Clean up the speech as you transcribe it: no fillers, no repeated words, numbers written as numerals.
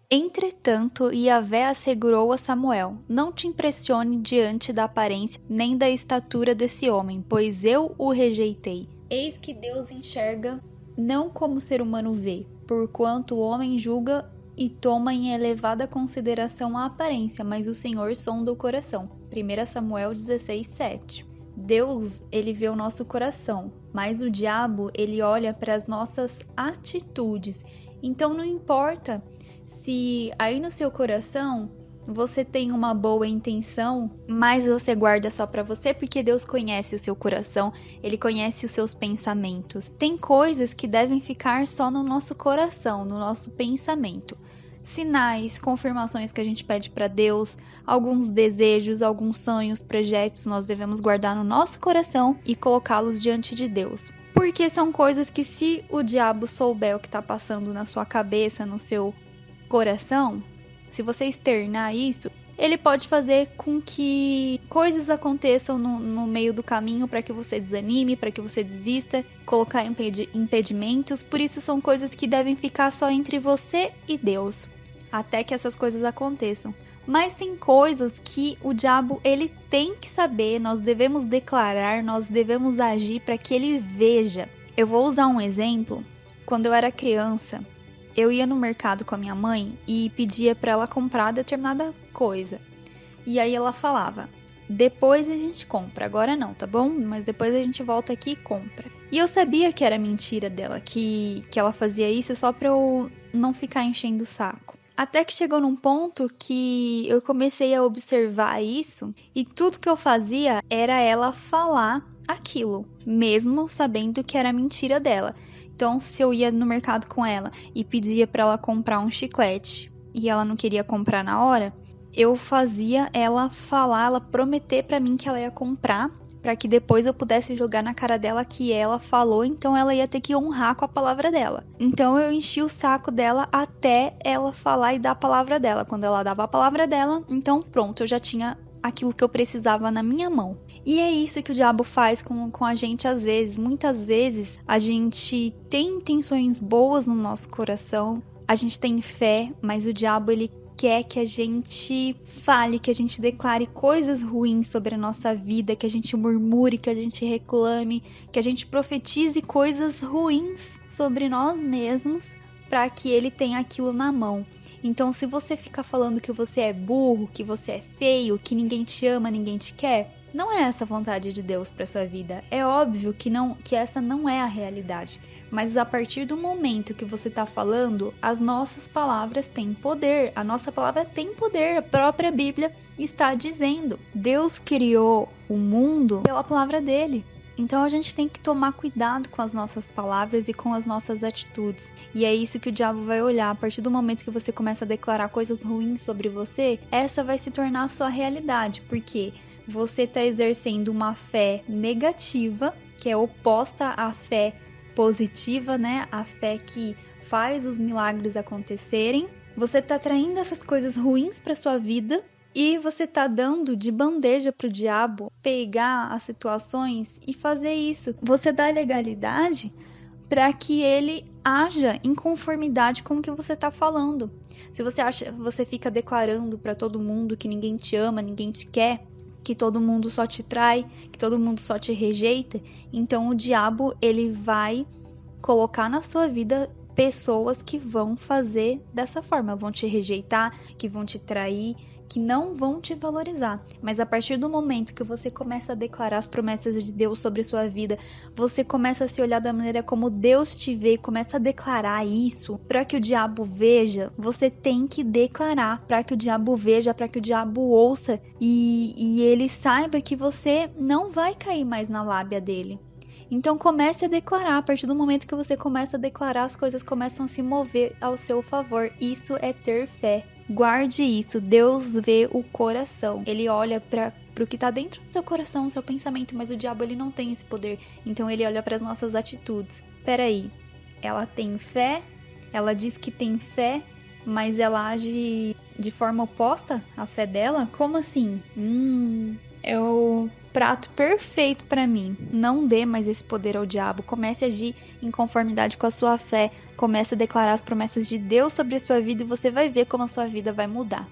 Entretanto, Yahvé assegurou a Samuel: Não te impressione diante da aparência nem da estatura desse homem, pois eu o rejeitei. Eis que Deus enxerga não como o ser humano vê, porquanto o homem julga e toma em elevada consideração a aparência, mas o Senhor sonda o coração. 1 Samuel 16:7. Deus, ele vê o nosso coração, mas o diabo, ele olha para as nossas atitudes. Então não importa se aí no seu coração você tem uma boa intenção, mas você guarda só pra você, porque Deus conhece o seu coração, Ele conhece os seus pensamentos. Tem coisas que devem ficar só no nosso coração, no nosso pensamento. Sinais, confirmações que a gente pede para Deus, alguns desejos, alguns sonhos, projetos, nós devemos guardar no nosso coração e colocá-los diante de Deus. Porque são coisas que, se o diabo souber o que está passando na sua cabeça, no seu coração, se você externar isso, ele pode fazer com que coisas aconteçam no meio do caminho para que você desanime, para que você desista, colocar impedimentos. Por isso são coisas que devem ficar só entre você e Deus, até que essas coisas aconteçam. Mas tem coisas que o diabo ele tem que saber, nós devemos declarar, nós devemos agir para que ele veja. Eu vou usar um exemplo. Quando eu era criança, eu ia no mercado com a minha mãe e pedia para ela comprar determinada coisa. E aí ela falava: depois a gente compra, agora não, tá bom? Mas depois a gente volta aqui e compra. E eu sabia que era mentira dela, que ela fazia isso só pra eu não ficar enchendo o saco. Até que chegou num ponto que eu comecei a observar isso e tudo que eu fazia era ela falar aquilo, mesmo sabendo que era mentira dela. Então, se eu ia no mercado com ela e pedia para ela comprar um chiclete e ela não queria comprar na hora, eu fazia ela falar, ela prometer para mim que ela ia comprar, para que depois eu pudesse jogar na cara dela que ela falou, então ela ia ter que honrar com a palavra dela. Então eu enchi o saco dela até ela falar e dar a palavra dela. Quando ela dava a palavra dela, então pronto, eu já tinha aquilo que eu precisava na minha mão. E é isso que o diabo faz com a gente às vezes. Muitas vezes a gente tem intenções boas no nosso coração, a gente tem fé, mas o diabo ele quer que a gente fale, que a gente declare coisas ruins sobre a nossa vida, que a gente murmure, que a gente reclame, que a gente profetize coisas ruins sobre nós mesmos para que ele tenha aquilo na mão. Então, se você ficar falando que você é burro, que você é feio, que ninguém te ama, ninguém te quer, não é essa a vontade de Deus para sua vida. É óbvio que essa não é a realidade. Mas a partir do momento que você está falando, as nossas palavras têm poder. A nossa palavra tem poder. A própria Bíblia está dizendo. Deus criou o mundo pela palavra dele. Então a gente tem que tomar cuidado com as nossas palavras e com as nossas atitudes. E é isso que o diabo vai olhar. A partir do momento que você começa a declarar coisas ruins sobre você, essa vai se tornar a sua realidade. Porque você está exercendo uma fé negativa, que é oposta à fé positiva, né? A fé que faz os milagres acontecerem. Você tá traindo essas coisas ruins para sua vida e você tá dando de bandeja pro diabo pegar as situações e fazer isso. Você dá legalidade para que ele haja em conformidade com o que você tá falando. Se você fica declarando para todo mundo que ninguém te ama, ninguém te quer, que todo mundo só te trai, que todo mundo só te rejeita, então o diabo ele vai colocar na sua vida pessoas que vão fazer dessa forma, vão te rejeitar, que vão te trair, que não vão te valorizar. Mas a partir do momento que você começa a declarar as promessas de Deus sobre sua vida, você começa a se olhar da maneira como Deus te vê, começa a declarar isso para que o diabo veja. Você tem que declarar para que o diabo veja, para que o diabo ouça e ele saiba que você não vai cair mais na lábia dele. Então comece a declarar. A partir do momento que você começa a declarar, as coisas começam a se mover ao seu favor. Isso é ter fé. Guarde isso. Deus vê o coração. Ele olha para o que está dentro do seu coração, do seu pensamento, mas o diabo ele não tem esse poder. Então ele olha para as nossas atitudes. Peraí, ela tem fé? Ela diz que tem fé, mas ela age de forma oposta à fé dela? Como assim? é o prato perfeito para mim. Não dê mais esse poder ao diabo. Comece a agir em conformidade com a sua fé. Comece a declarar as promessas de Deus sobre a sua vida e você vai ver como a sua vida vai mudar.